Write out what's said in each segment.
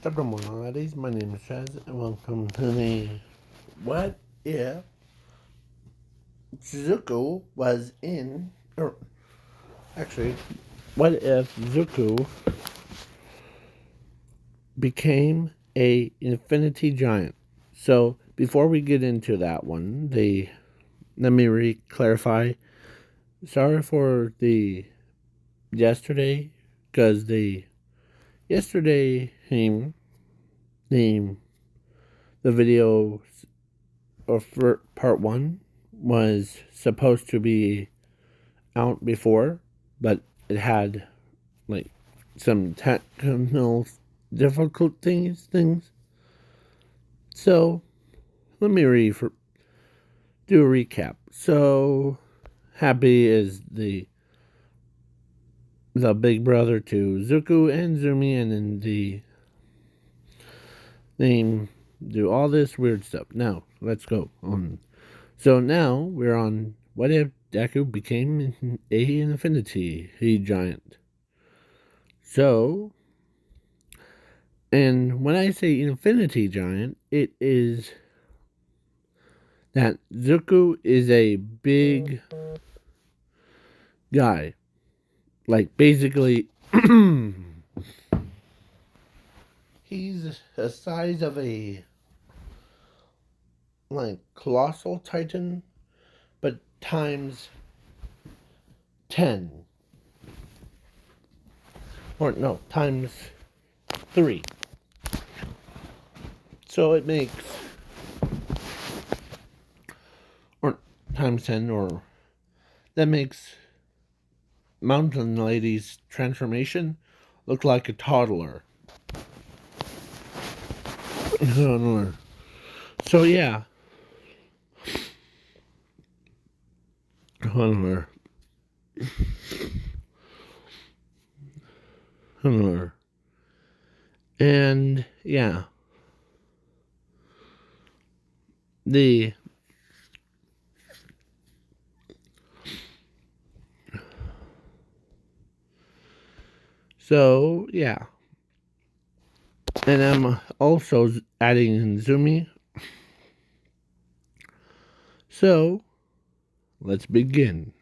Stop ladies. My name is Chaz, and welcome to the What If Zuko was in. Or, actually, what if Zuko became a infinity giant? So, before we get into that one, let me clarify. Sorry for the yesterday, because yesterday, the, the video for part one was supposed to be out before, but it had like some technical difficulties things. So let me do a recap. So Happy is the big brother to Zuko and Zumi, and then they do all this weird stuff. Now let's go on. So now we're on what if Deku became a infinity giant. So, and when I say infinity giant, it is that Zuko is a big guy. Like, basically, he's the size of a, colossal titan, but times 10. Or, no, times 3. So it makes, or times 10, or that makes Mountain Lady's transformation look like a toddler. So yeah. Toddler. And yeah. So yeah. And I'm also adding in Zumi. So let's begin.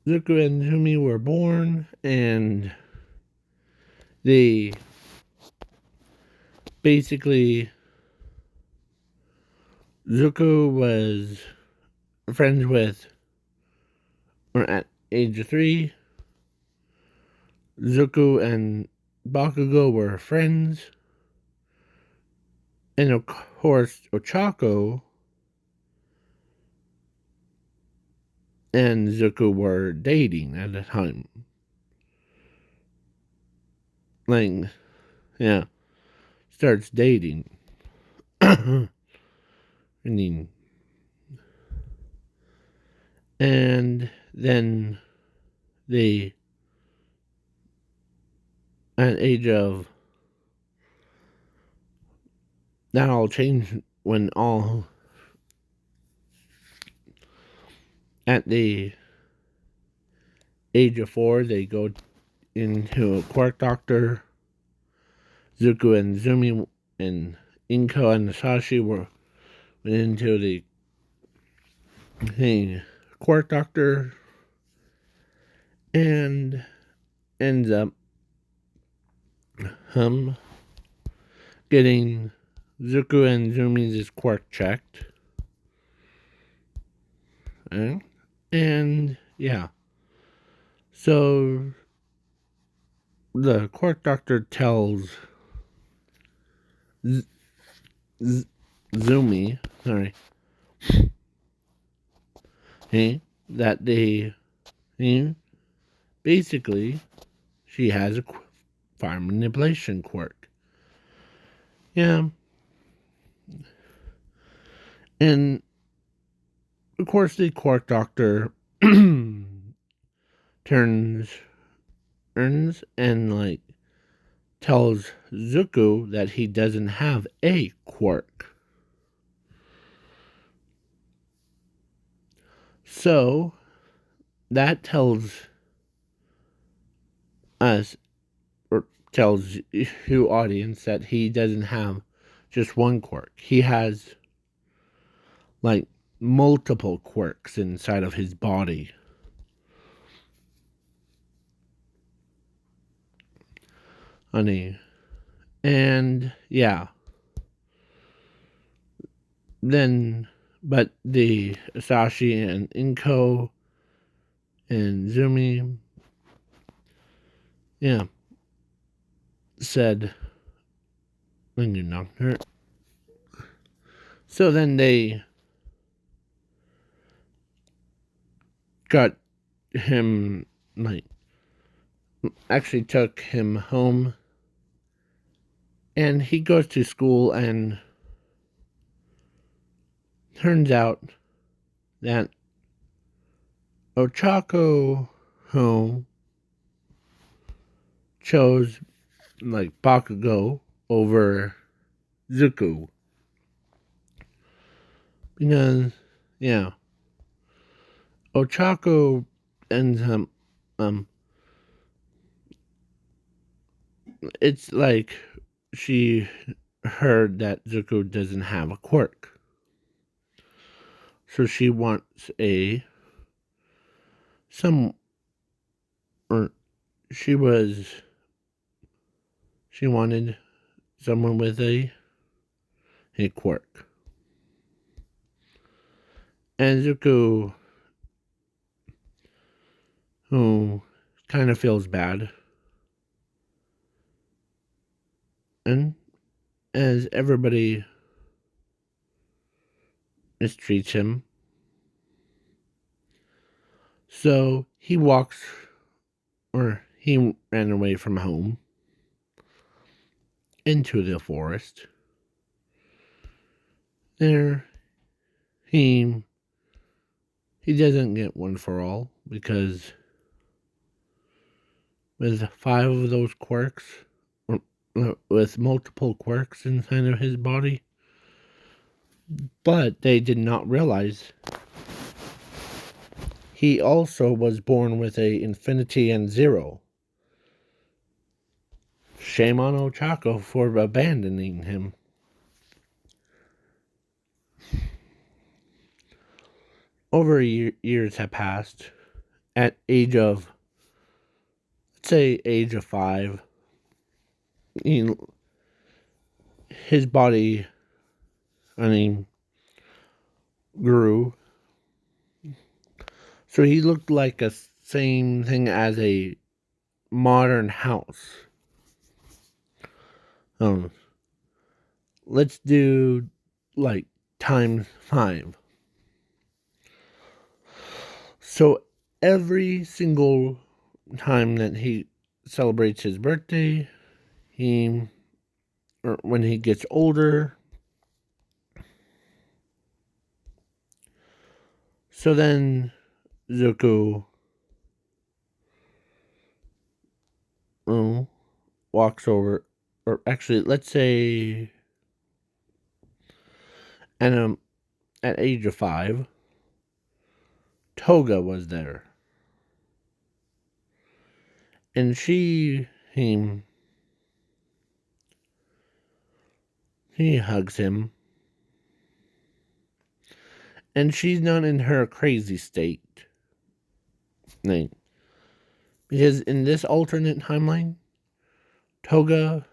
Zuko and Zumi were born, and they basically, Zuko was friends with, or at age of 3, Zuko and Bakugo were friends, and of course Ochako and Zuko were dating at the time. Yeah, starts dating. and then they, at age of, that all changed when at the age of 4, they go into a quirk doctor. Zuko and Zumi and Inko and Sashi went into the quirk doctor, and ends up getting Zuko and Zumi's quirk checked. And yeah. So the quirk doctor tells Zumi, that basically she has a fire manipulation quirk. Yeah. And of course the quirk doctor turns and tells Zuko that he doesn't have a quirk. So that tells us, or tells you audience that he doesn't have just one quirk. He has like multiple quirks inside of his body. Honey. And yeah. Then but the Asashi and Inko and Zumi, yeah, said when you knocked her. So then they got him, like, actually took him home, and he goes to school, and turns out that Ochako who chose like Bakugo over Zuko because yeah, Ochako ends up it's like she heard that Zuko doesn't have a quirk, so she wants a some or she was she wanted someone with a quirk. And Zuko, who kind of feels bad, and as everybody mistreats him, so he ran away from home into the forest. There, he doesn't get one for all because with 5 of those quirks, with multiple quirks inside of his body, but they did not realize he also was born with a infinity and 0. Shame on Ochako for abandoning him. Over years have passed. At age of, let's say, age of 5, his body, grew. So he looked like a same thing as a modern house. Let's do like times 5. So every single time that he celebrates his birthday, or when he gets older, so then Zuko walks over, or actually, let's say, and at age of 5, Toga was there, and he hugs him, and she's not in her crazy state, because in this alternate timeline, Toga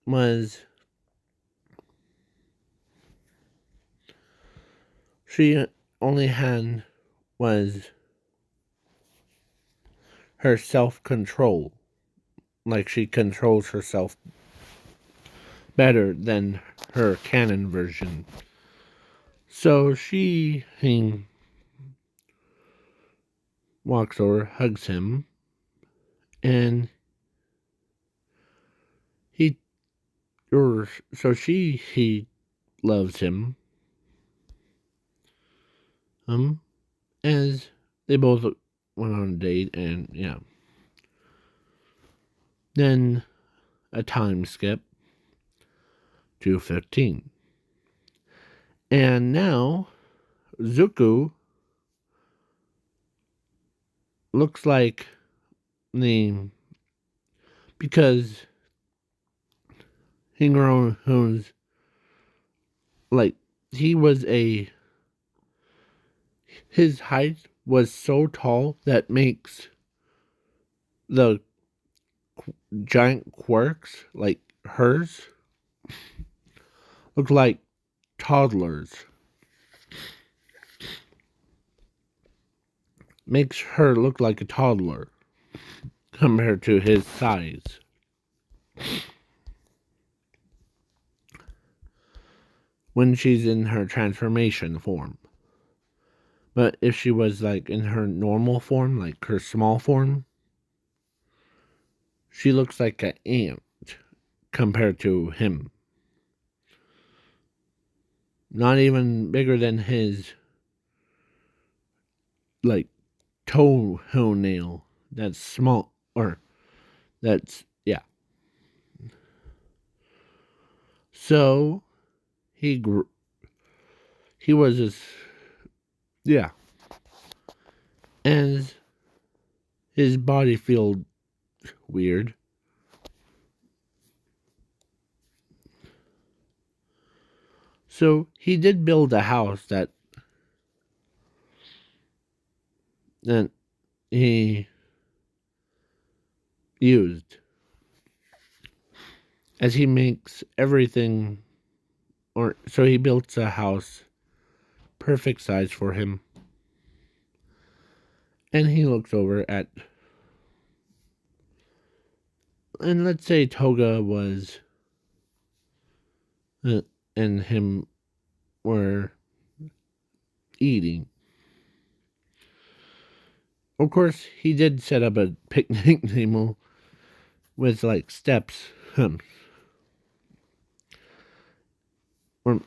was she only had was her self-control. Like, she controls herself better than her canon version. So he walks over, hugs him, and he loves him. As they both went on a date, and yeah. Then a time skip to 15. And now Zuko looks like the because Hingro's like he was a his height was so tall that makes the giant quirks like hers look like toddlers. Makes her look like a toddler compared to his size. When she's in her transformation form. But if she was like in her normal form, like her small form, she looks like an ant compared to him. Not even bigger than his like toenail. That's small or that's yeah. So he was just yeah, and his body felt weird. So he did build a house that he used as he makes everything or so he built a house perfect size for him. And he looks over at and let's say Toga was uh, and him were eating. Of course, he did set up a picnic table with like steps. Or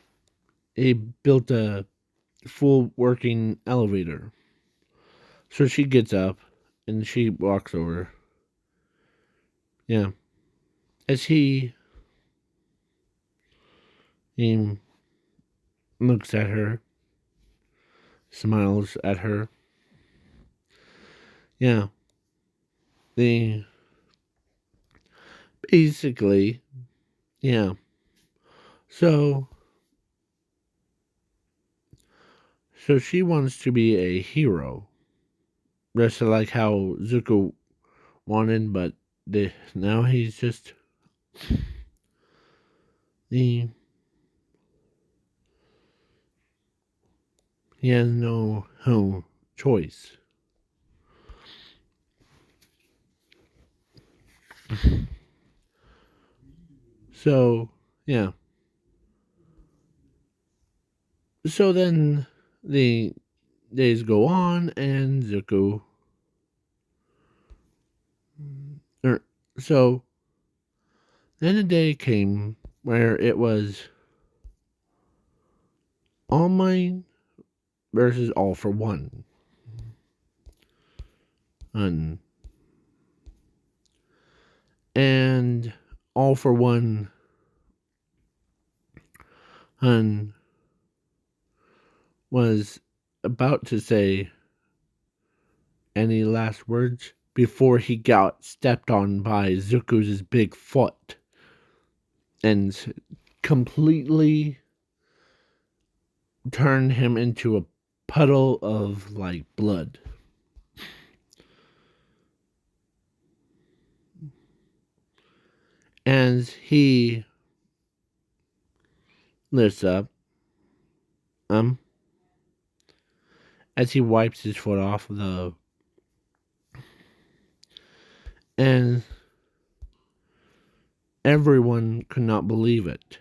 he built a full working elevator. So she gets up and she walks over. Yeah. As he looks at her, smiles at her. Yeah. The basically, yeah. So so she wants to be a hero. Just like how Zuko wanted, but now he's just the he has no choice. So yeah. So then the days go on, and Zuko. Er, so then a day came where it was All Might versus All for One, and and All for One, and was about to say any last words before he got stepped on by Zuko's big foot and completely turned him into a puddle of like blood. And he lifts up, um, as he wipes his foot off the, and everyone could not believe it.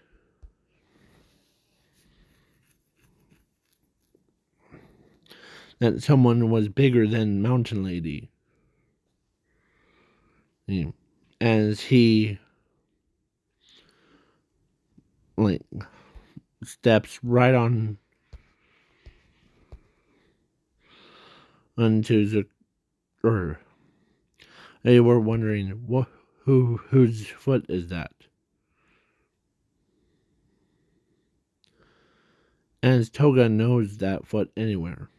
That someone was bigger than Mountain Lady. As he like steps right on onto the or they were wondering whose foot is that? As Toga knows that foot anywhere.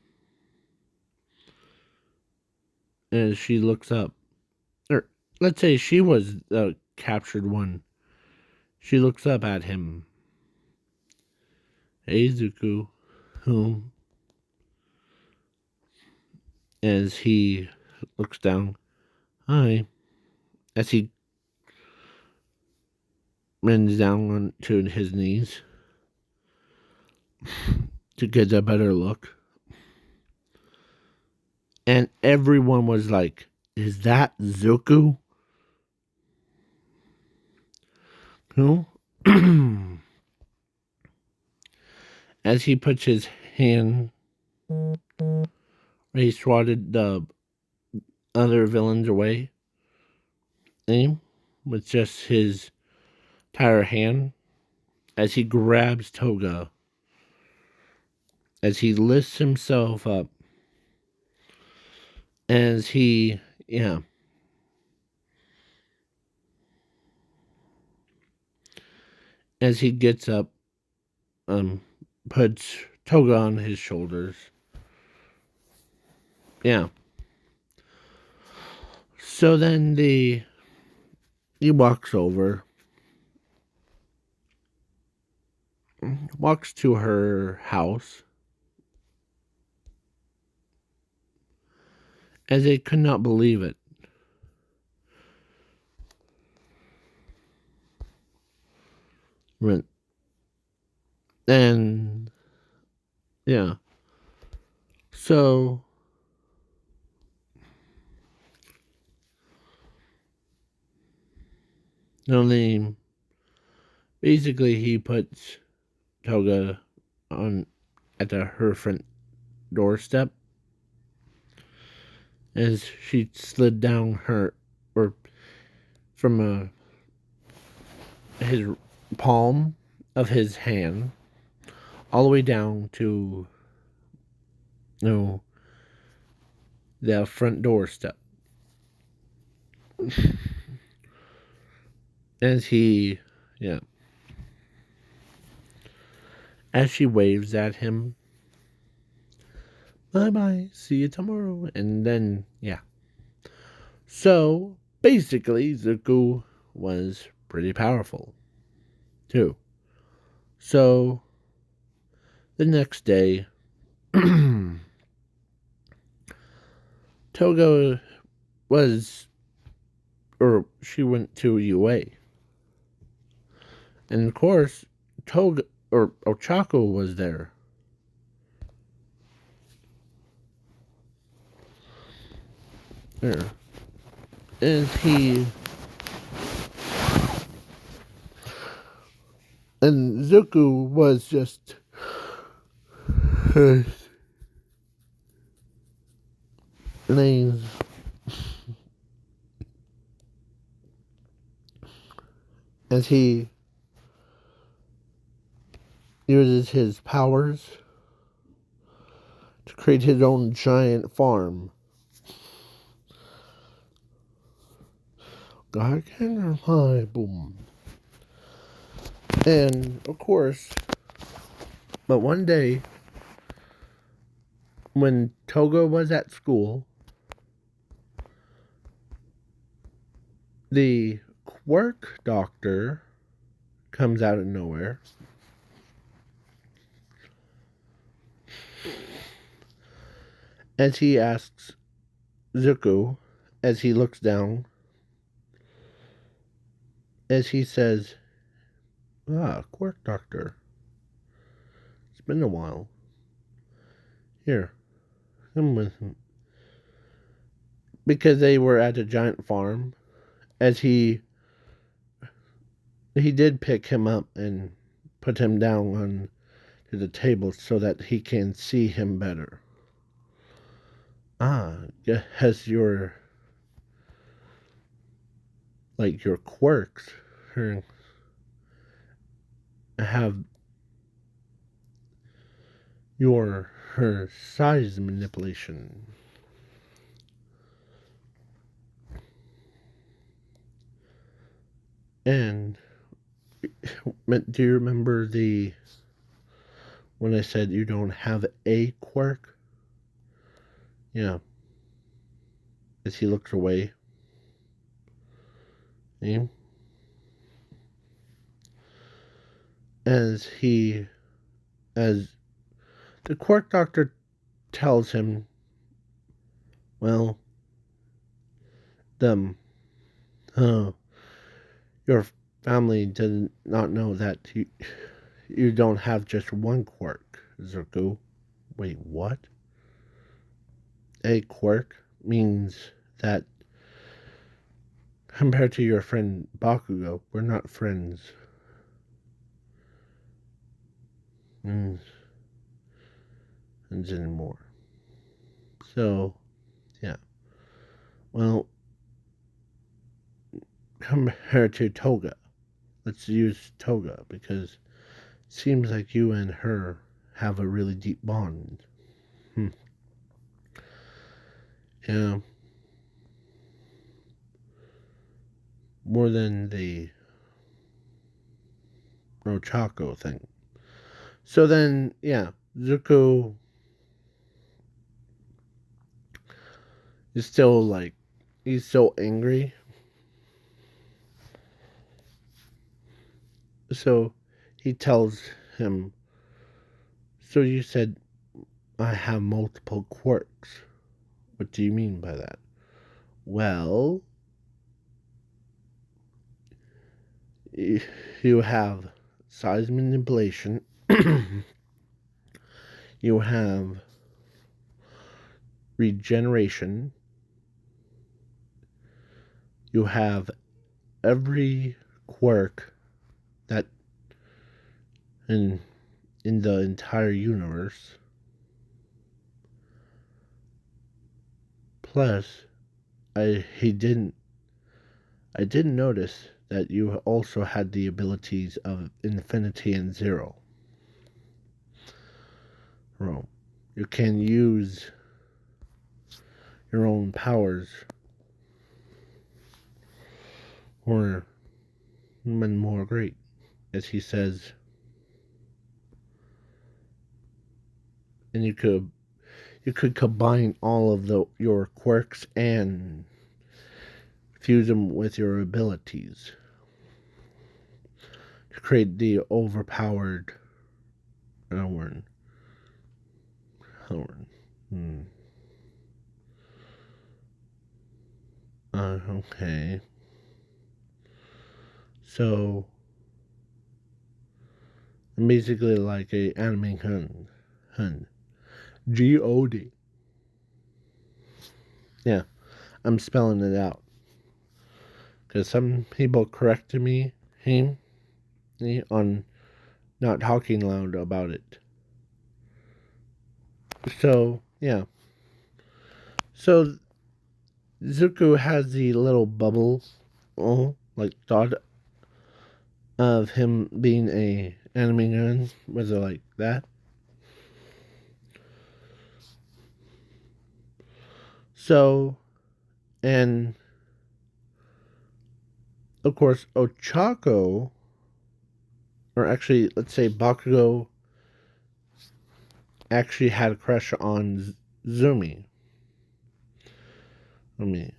As she looks up, or let's say she was the captured one. She looks up at him. Hey, Zuko. Whom? As he looks down. Hi. As he bends down onto his knees to get a better look. And everyone was like, is that Zuko? Who? As he puts his hand where he swatted the other villains away, aim with just his entire hand, as he grabs Toga, as he lifts himself up, as he, as he gets up, puts Toga on his shoulders. Yeah. So then he walks over, walks to her house, as they could not believe it. And yeah. So only basically he puts Toga on at her front doorstep as she slid down her or from his palm of his hand all the way down to the front doorstep. As he as she waves at him, bye bye, see you tomorrow. And then so basically Zuko was pretty powerful too. So the next day Togo she went to UA. And of course, Toga or Ochako was there. There. And Zuko was just laying as he uses his powers to create his own giant farm. God can fly, boom. And of course, but one day when Toga was at school, the quirk doctor comes out of nowhere. As he asks Zuko, as he looks down, as he says, quirk doctor. It's been a while. Here, come with him. Because they were at a giant farm, as he did pick him up and put him down on to the table so that he can see him better. Has your quirks have her size manipulation. And do you remember when I said you don't have a quirk? Yeah. As he looks away. eh? As he, as the quirk doctor tells him, well, them, uh, your family does not know that you don't have just one quirk, Zuko. Wait, what? A quirk means that compared to your friend Bakugo, we're not friends. Mm, anymore. So, yeah. Well, compared to Toga, let's use Toga because it seems like you and her have a really deep bond. Hmm. Yeah, more than the Rochako thing. So then, yeah, Zuko is still like, he's so angry. So he tells him, so you said I have multiple quirks. What do you mean by that? Well, you have size manipulation, you have regeneration, you have every quirk that in the entire universe. Plus, he didn't I didn't notice that you also had the abilities of infinity and zero. Rome. You can use your own powers or even more great. As he says, and you could combine all of your quirks and fuse them with your abilities to create the overpowered Howard. Howard. Hmm. Okay. So I'm basically like a anime hun. G-O-D. Yeah, I'm spelling it out. Because some people corrected me on not talking loud about it. So, yeah. So, Zuko has the little bubble, like thought of him being a anime gun. Was it like that? So, and of course, Ochako, or actually, let's say Bakugo, actually had a crush on Zumi. I mean,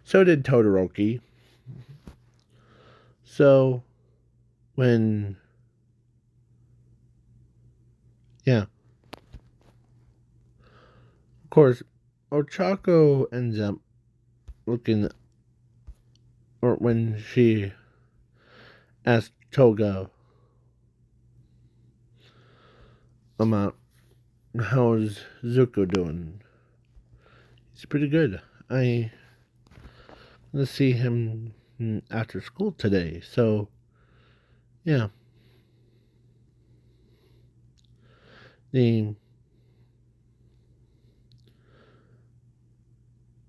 so did Todoroki. So, when, yeah, of course, Ochako ends up looking, or when she asked Toga about how's Zuko doing, he's pretty good. I gonna see him after school today. So, yeah, the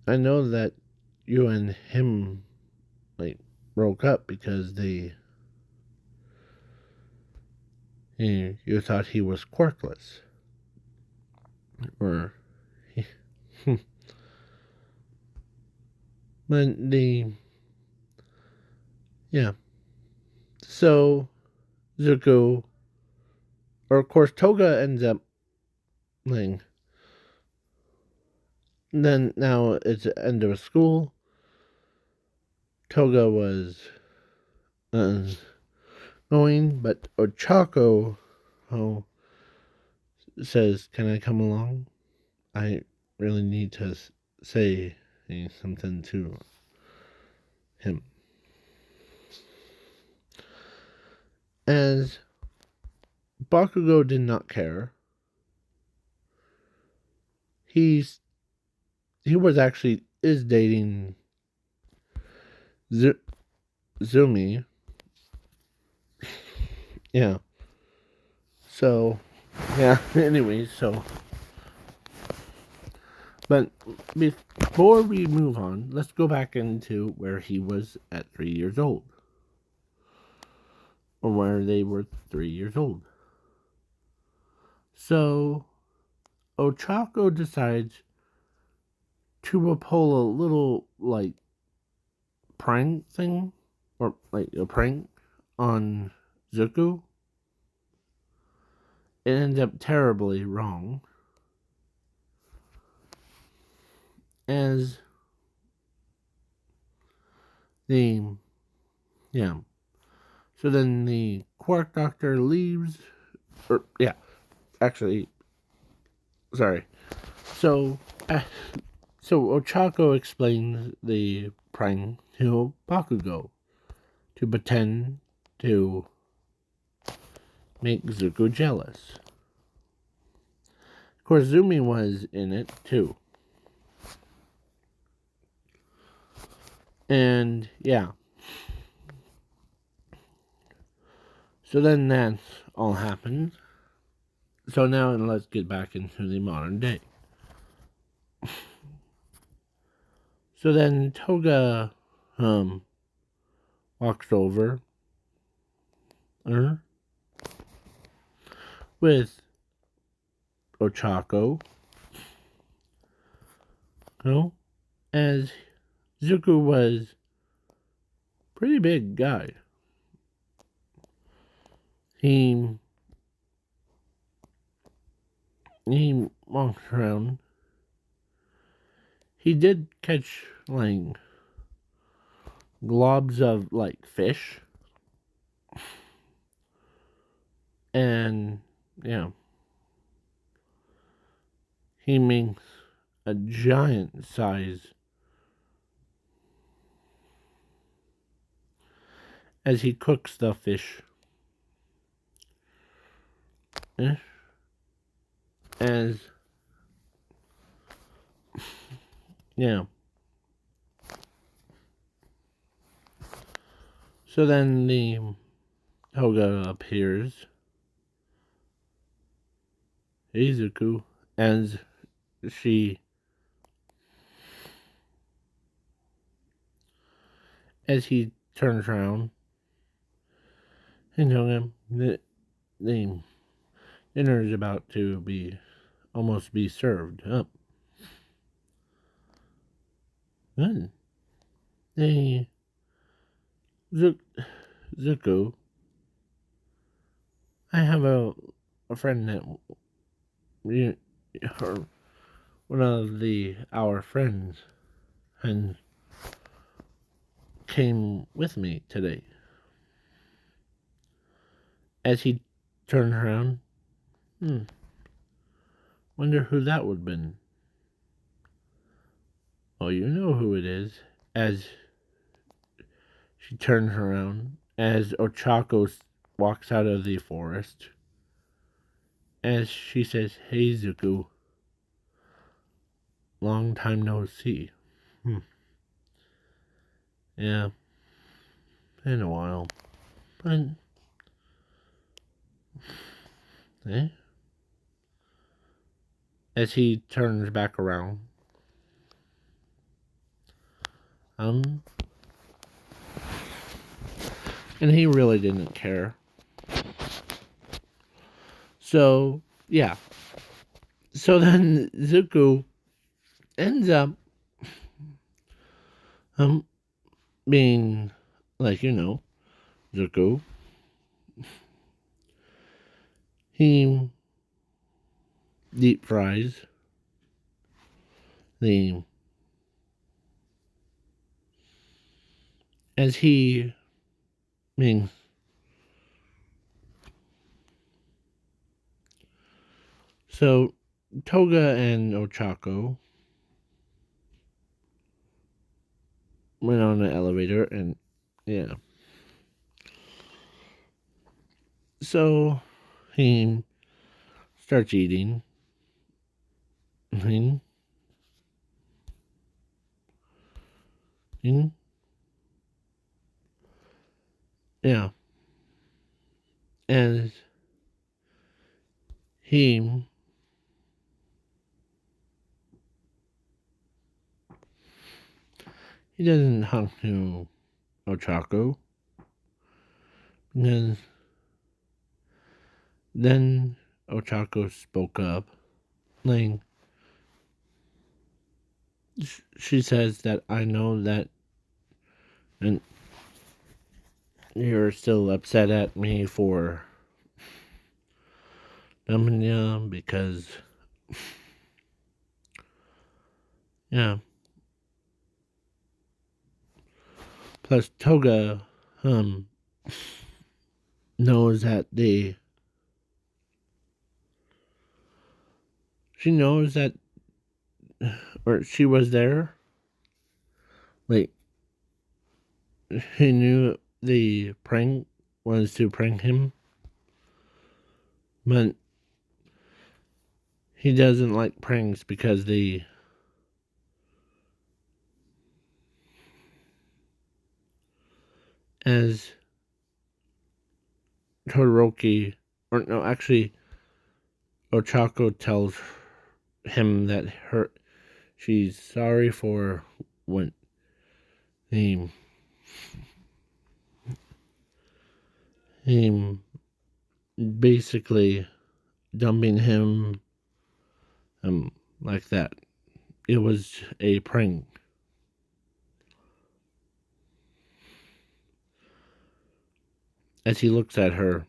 I know that you and him like broke up because you thought he was quirkless, or but the yeah. So Zuko, or of course Toga ends up like then now it's the end of school. Toga was uh, going, but Ochako says, "Can I come along? I really need to say something to him." As Bakugo did not care, he was actually is dating Zumi. Yeah. So, yeah. Anyways, but before we move on, let's go back into where he was at 3 years old, or where they were 3 years old. So, Ochako decides to pull a little like prank thing, or like a prank on Zuko. It ends up terribly wrong, as the yeah. So then the Quark Doctor leaves, or yeah, actually, sorry. So, so Ochako explains the prank to Bakugo to pretend to make Zuko jealous. Of course, Zumi was in it too. And yeah. So then that all happened. So now let's get back into the modern day. So then Toga walks over with Ochako, as Zuko was a pretty big guy. He walks around. He did catch like globs of like fish, and yeah, he makes a giant size as he cooks the fish. As yeah. So then the Toga appears, Izuku, as she as he turns around and tells him that the dinner is about to be almost be served up. Then they Zuko, I have a friend that or one of our friends and came with me today. As he turned around, wonder who that would have been. Oh, you know who it is. As she turns around, as Ochako walks out of the forest, as she says, "Hey, Zuko, long time no see." Yeah, been a while. But, as he turns back around, and he really didn't care. So, yeah. So then Zuko ends up being like, Zuko. He deep fries the as he, I mean, so Toga and Ochako went on the elevator, and yeah. So he starts eating. And, and, yeah. And he doesn't talk to Ochako. And then Ochako spoke up, like, she says that I know that, and you're still upset at me for dumping you because, yeah. Plus, Toga, knows that she knows that, or she was there. Like, he knew the prank was to prank him, but he doesn't like pranks because as Todoroki, or no, actually, Ochako tells him that she's sorry for what him basically dumping him, like that. It was a prank. As he looks at her,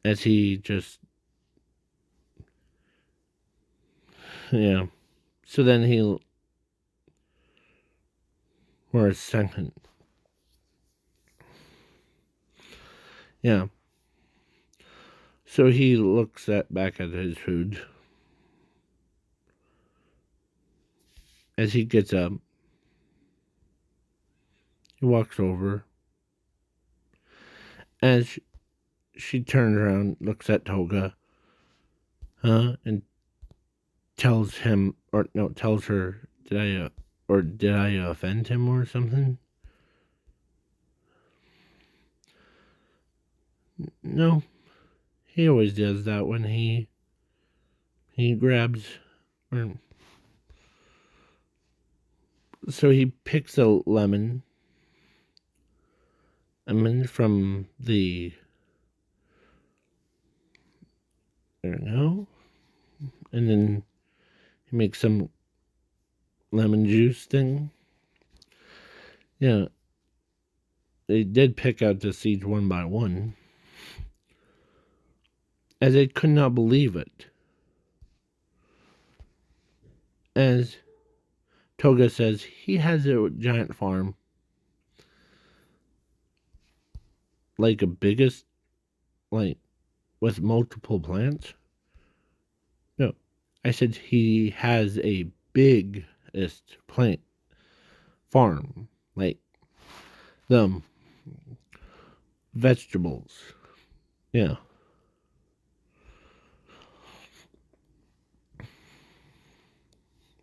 as he just, yeah. So then for a second, yeah. So he looks back at his food as he gets up. He walks over. As she turns around, looks at Toga, and tells him, or no, tells her, did I offend him or something? No, he always does that when he grabs, or so he picks a lemon from the, there we go, and then he makes some lemon juice thing. Yeah, they did pick out the seeds one by one, as they could not believe it. As Toga says, he has a giant farm, like a biggest, like, with multiple plants. No, I said he has a biggest plant farm, like the vegetables. Yeah.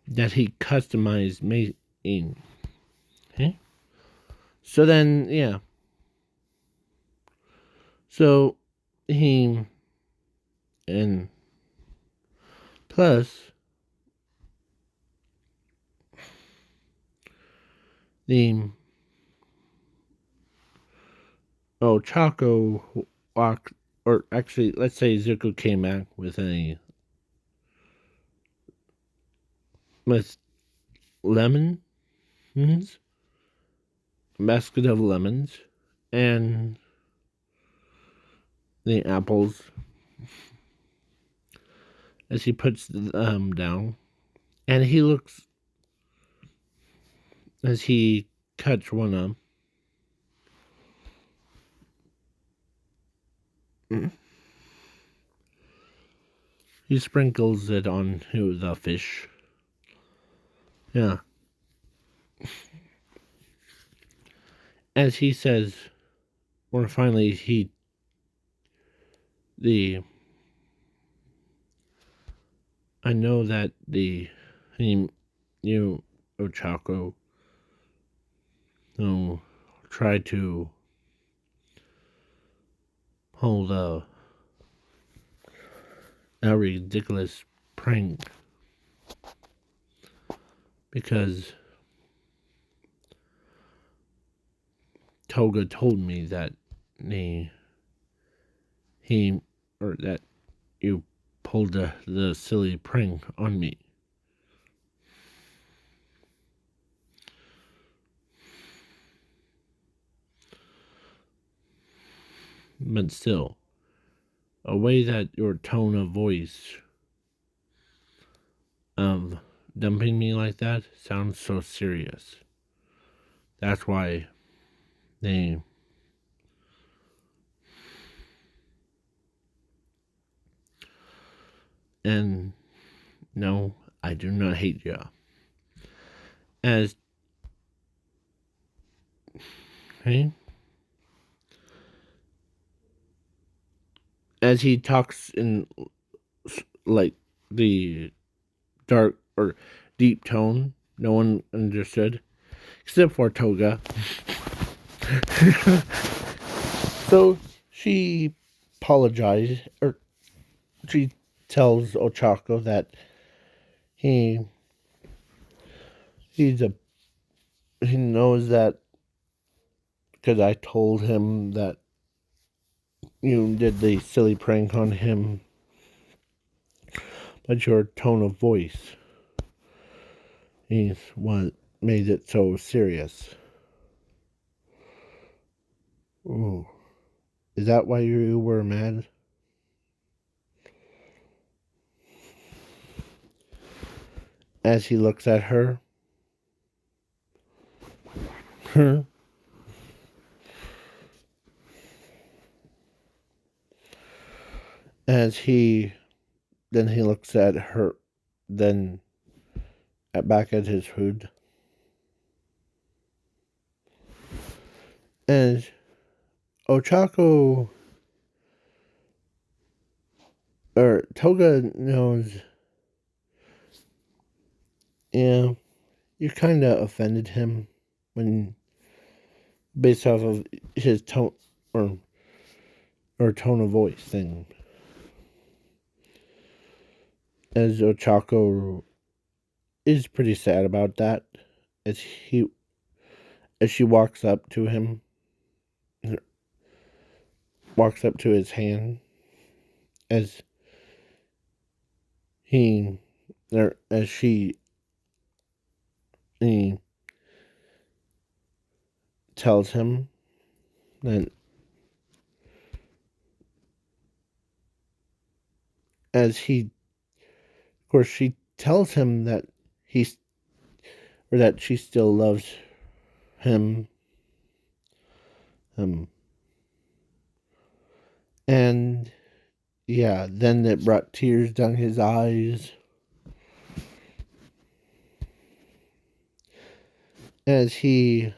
That he customized making. Okay? So then, yeah. So he, and plus the, Chaco walked, or actually, let's say Zuko came back with with lemons, a basket of lemons, and the apples, as he puts them down, and he looks as he cuts one up, he sprinkles it onto the fish. Yeah. As he says, or finally the I know that you Ochako who tried to hold a ridiculous prank because Toga told me that he, he or that you pulled the silly prank on me. But still, a way that your tone of voice of dumping me like that sounds so serious. That's why they and no, I do not hate you. As okay, as he talks in like the dark or deep tone, no one understood except for Toga. So she apologized, or she tells Ochako that he he's a he knows that because I told him that you did the silly prank on him, but your tone of voice is what made it so serious. Ooh, is that why you were mad? As he looks at her, as he then he looks at her, then back at his food, and Ochako or Toga knows, yeah, you kind of offended him when based off of his tone or tone of voice thing. As Ochako is pretty sad about that, as he as she walks up to him, walks up to his hand, as he or as he tells him that as he of course she tells him that he's or that she still loves him, um and yeah, then it brought tears down his eyes as it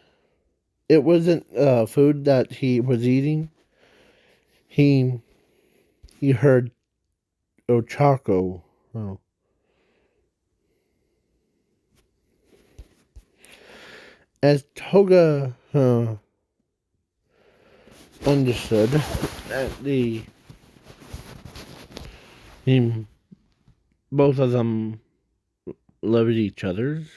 wasn't food that he was eating. he he heard Ochako, oh, as Toga understood that the both of them loved each other's,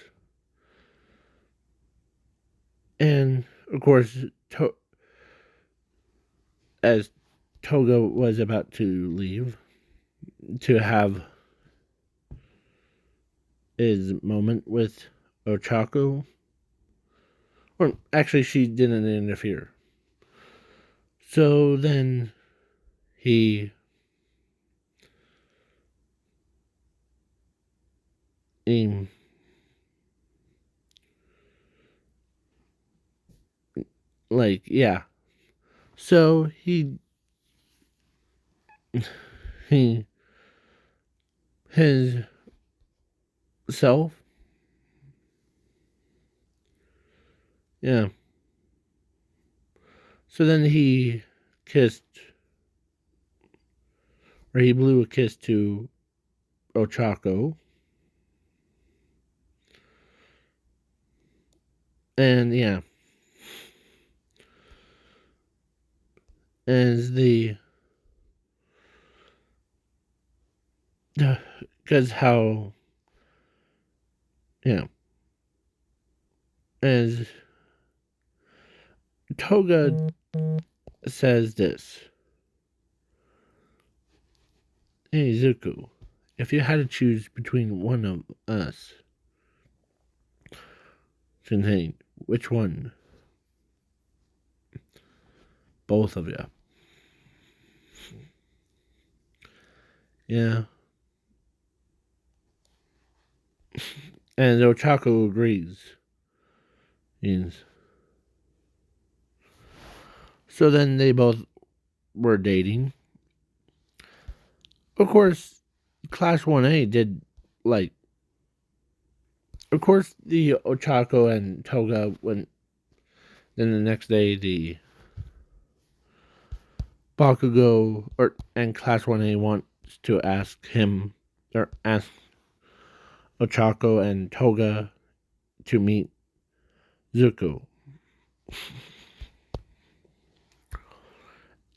and of course, as Toga was about to leave to have his moment with Ochako, or actually, she didn't interfere. So then he he like, yeah. So he his self, yeah. So then he kissed, or he blew a kiss to Ochako, and yeah, as the because how, yeah, as Toga says this, hey Zuko, if you had to choose between one of us, Shinhei, which one? Both of you. Yeah. And Ochako agrees. Yes. So then they both were dating. Of course, Class 1A did, like, of course, the Ochako and Toga went. Then the next day, the Bakugo and Class 1A wants to ask him, or ask Ochako and Toga to meet Zuko.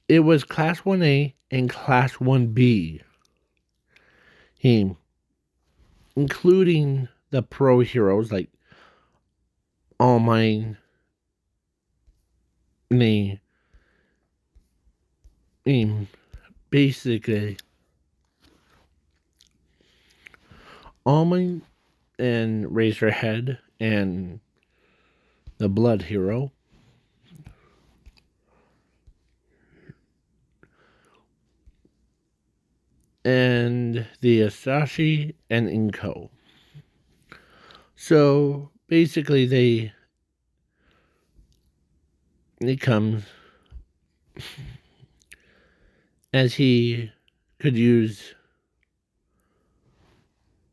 It was Class 1A and Class 1B, including the pro heroes like All Might, basically All Might and Razorhead and the Blood Hero. And the Asashi and Inko. So basically they come as he could use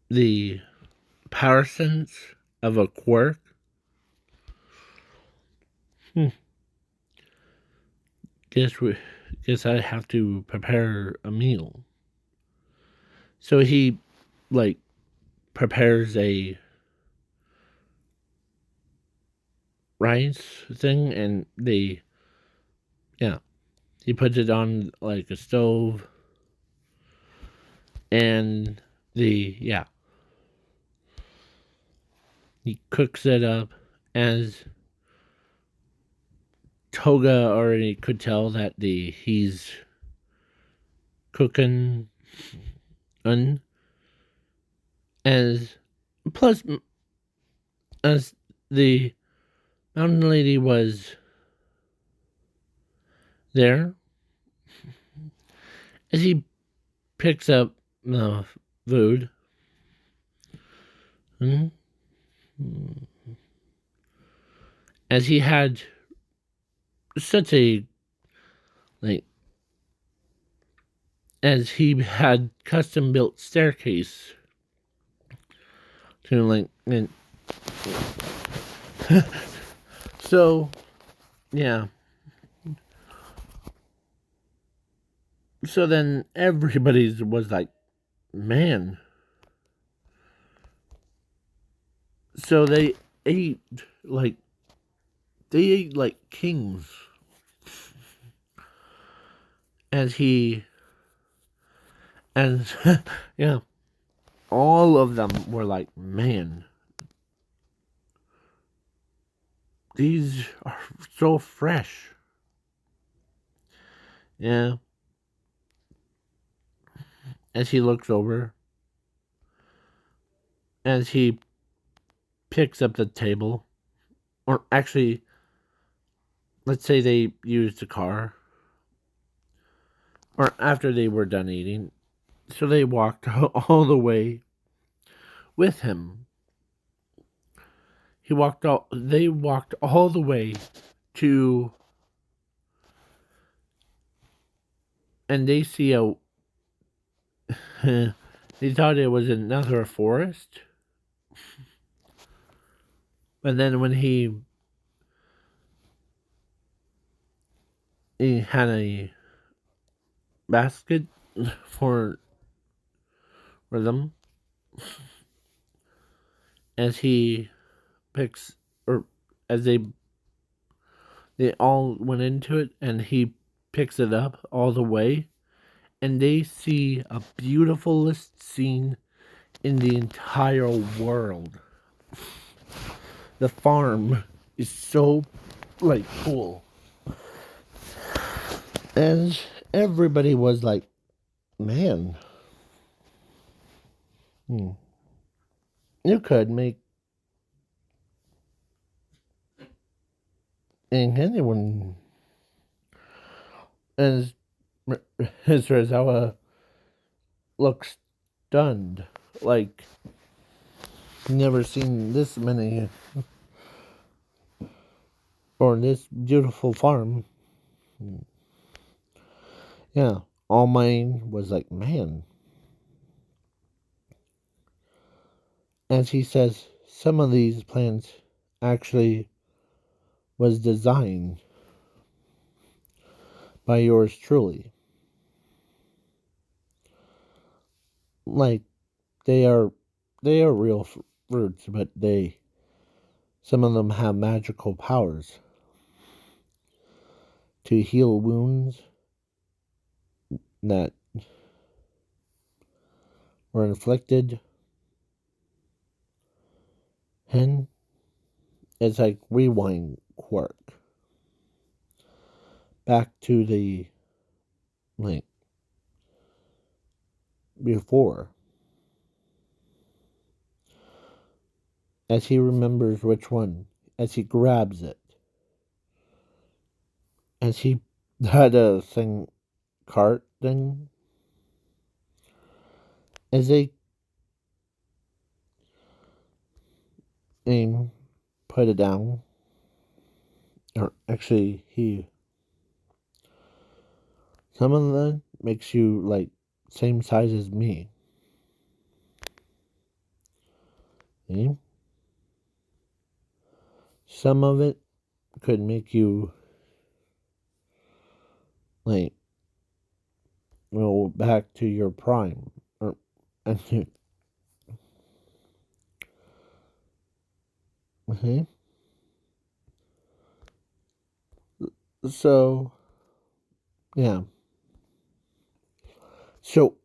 the power sense of a quirk. Guess I have to prepare a meal. So he like prepares a rice thing and he puts it on like a stove and he cooks it up as Toga already could tell that he's cooking as plus as the mountain lady was there as he picks up the food. As he had such a like as he had custom built staircase to like and so yeah. So then everybody was like, man. So ate like they ate like kings. As he as yeah, all of them were like, man, these are so fresh. Yeah. As he looks over, as he picks up the table, or actually, let's say they used the car, or after they were done eating, so they walked all the way with him. They walked all the way to, and they see a, they thought it was another forest, but then when he had a basket for for them, as he picks, or as they all went into it, and he picks it up all the way, and they see a beautifulest scene in the entire world. The farm is so like cool, and everybody was like, "Man, you could make anyone." And Mr. looks stunned, like never seen this many or this beautiful farm. Yeah, all mine was like, man. As he says, some of these plants actually was designed by yours truly. Like they are real fruits, but some of them have magical powers to heal wounds that were inflicted, and it's like rewind quirk back to the like before, as he remembers which one, as he grabs it, as he had a thing cart thing, as they aim put it down, or actually he some of them makes you like same size as me. See? Some of it could make you like go back to your prime, or and okay. So yeah, so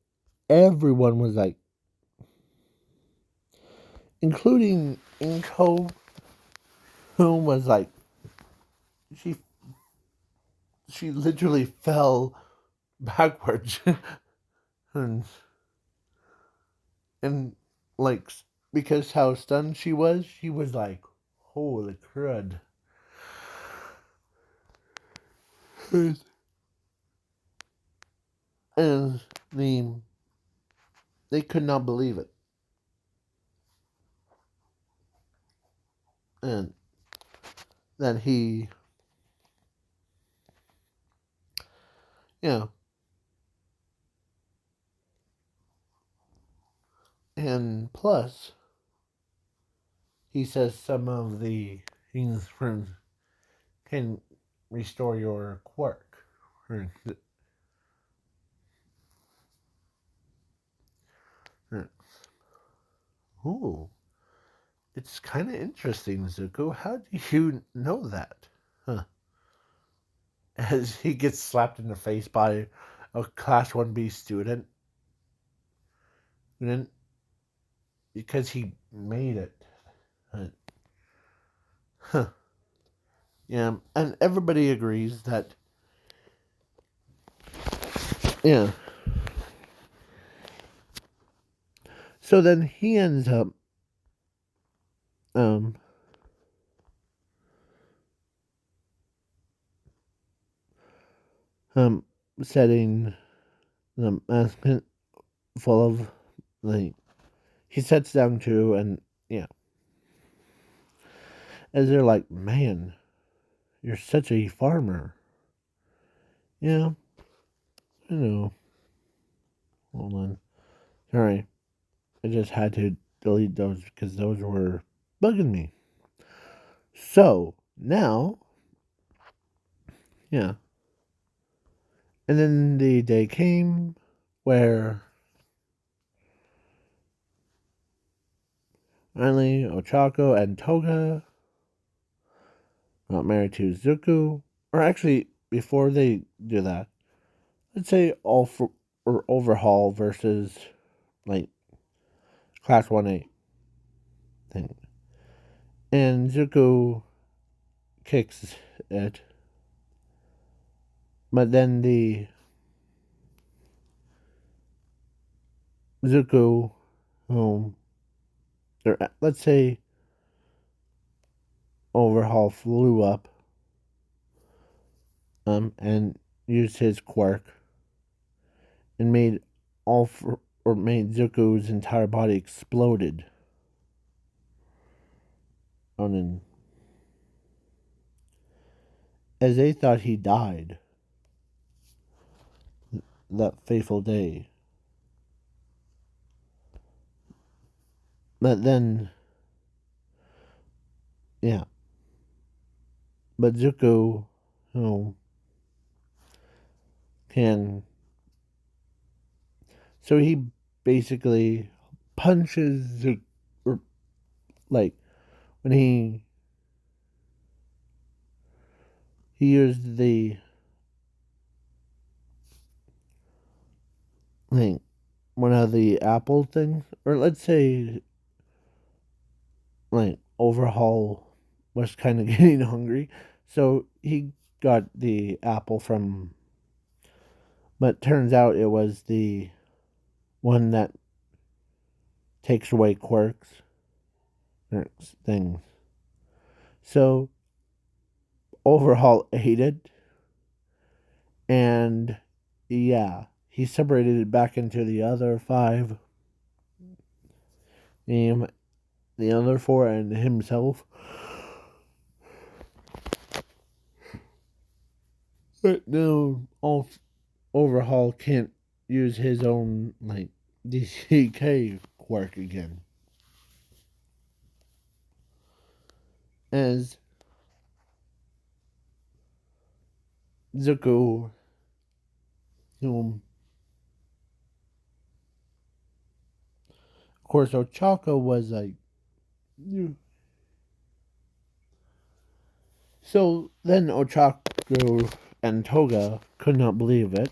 everyone was like, including Inko, who was like, she she literally fell backwards, and and like because how stunned she was like, holy crud. And they could not believe it. And then he, you know, and plus, he says some of the things from can restore your quirk. Ooh, it's kind of interesting, Zuko. How do you know that? Huh. As he gets slapped in the face by a Class 1B student because he made it. Huh. Yeah, and everybody agrees that, yeah. So then he ends up um um setting the basket full of like he sets down two, and yeah, as they're like, man, you're such a farmer. Yeah, I know. Hold on. Sorry, I just had to delete those because those were bugging me. So, now, yeah. And then the day came where finally Ochako and Toga got married to Zuko. Or actually, before they do that, let's say all for or overhaul versus like class 1A thing. And Zuko kicks it. But then the Zuko, or let's say overhaul flew up and used his quirk and made or made Zuko's entire body exploded on an as they thought he died that fateful day. But then, yeah, but Zuko, can so he basically punches Zuko, or like when he used the like one of the apple things, or let's say like overhaul was kind of getting hungry, so he got the apple from. But turns out it was the one that takes away quirks or things. So overhaul ate it, and yeah, he separated it back into the other five, and the other four, and himself. But no, overhaul can't use his own like DCK quirk again, as Zuko, of course, Ochako was like. So then Ochako and Toga could not believe it,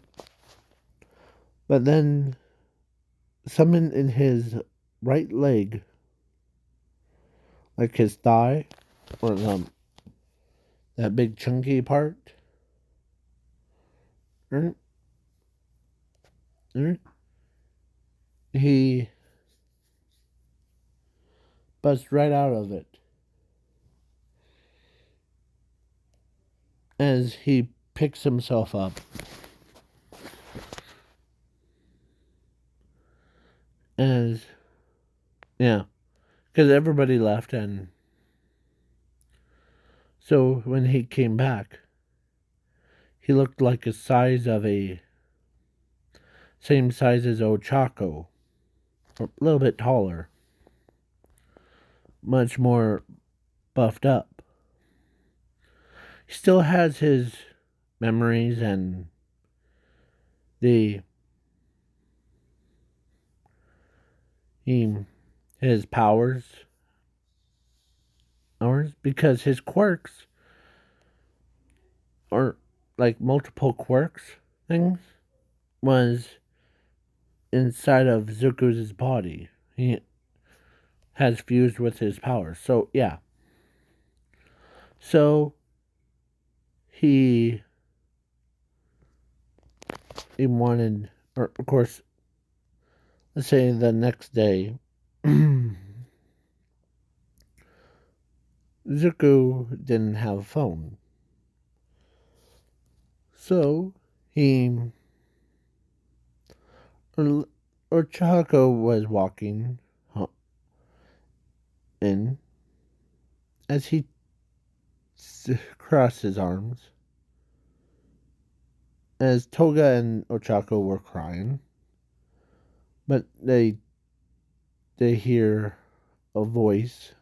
but then something in his right leg, like his thigh, or that big chunky part, er, he busts right out of it as he picks himself up. As, yeah, because everybody left, and so when he came back, he looked like the size of same size as Ochako, or a little bit taller, much more buffed up. He still has his memories and the his powers because his quirks or like multiple quirks things was inside of Zuko's body. He has fused with his powers. So yeah. So he wanted, or of course, let's say the next day, Zuko didn't have a phone. So he or Chako was walking in as he crossed his arms as Toga and Ochako were crying, but they hear a voice.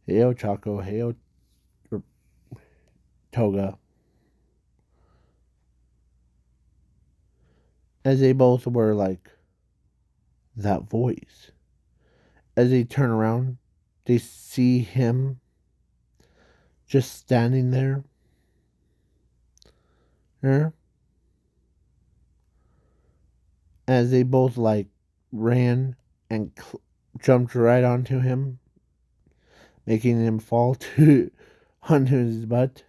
Hey Ochako, hey Toga. As they both were like, that voice. As they turn around, they see him just standing there. As they both like ran and jumped right onto him, making him fall to onto his butt.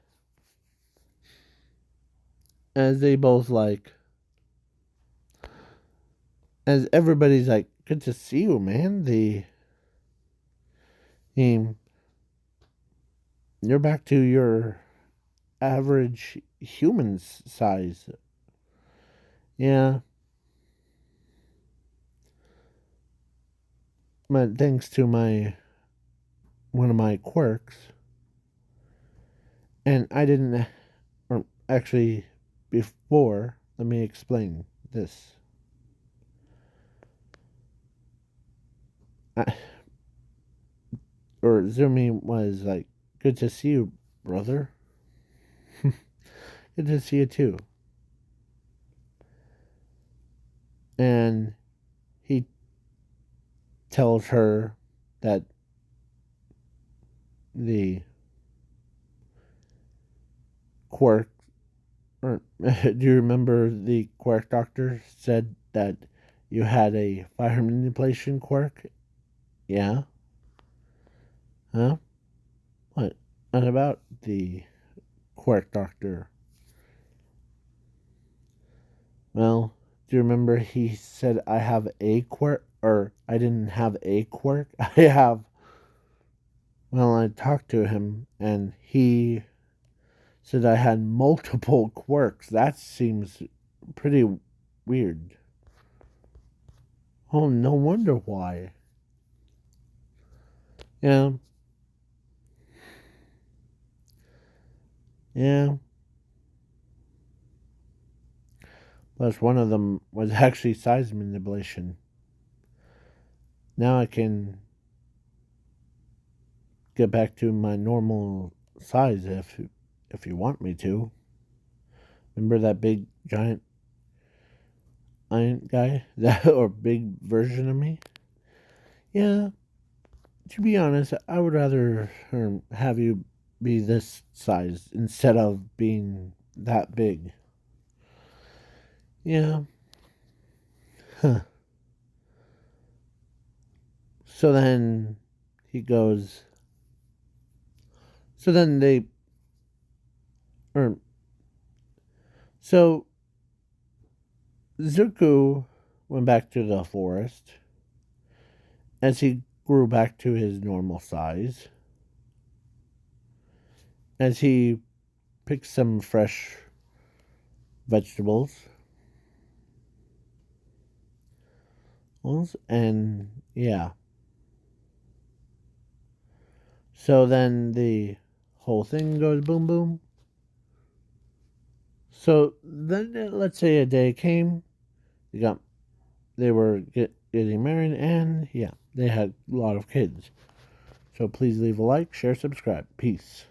As they both like, as everybody's like, good to see you, man. You're back to your average human size. Yeah. But thanks to one of my quirks. And I didn't, or actually, before, let me explain this. Zumi was like, good to see you, brother. Good to see you too. And he tells her that the quirk, or do you remember the quirk doctor said that you had a fire manipulation quirk? Yeah? Huh? What? What about the quirk doctor? Well, do you remember he said I have a quirk? Or I didn't have a quirk? I have. Well, I talked to him and he said I had multiple quirks. That seems pretty weird. Oh, no wonder why. Yeah. Yeah. Plus, one of them was actually size manipulation. Now I can get back to my normal size if you want me to. Remember that big giant giant guy that or big version of me? Yeah. To be honest, I would rather have you be this size instead of being that big. Yeah. Huh. So then he goes. So then they. Or. So Zuko went back to the forest as he grew back to his normal size. As he picked some fresh vegetables. And yeah. So then the whole thing goes boom boom. So then let's say a day came, they were getting married, and yeah, they had a lot of kids. So please leave a like, share, subscribe. Peace.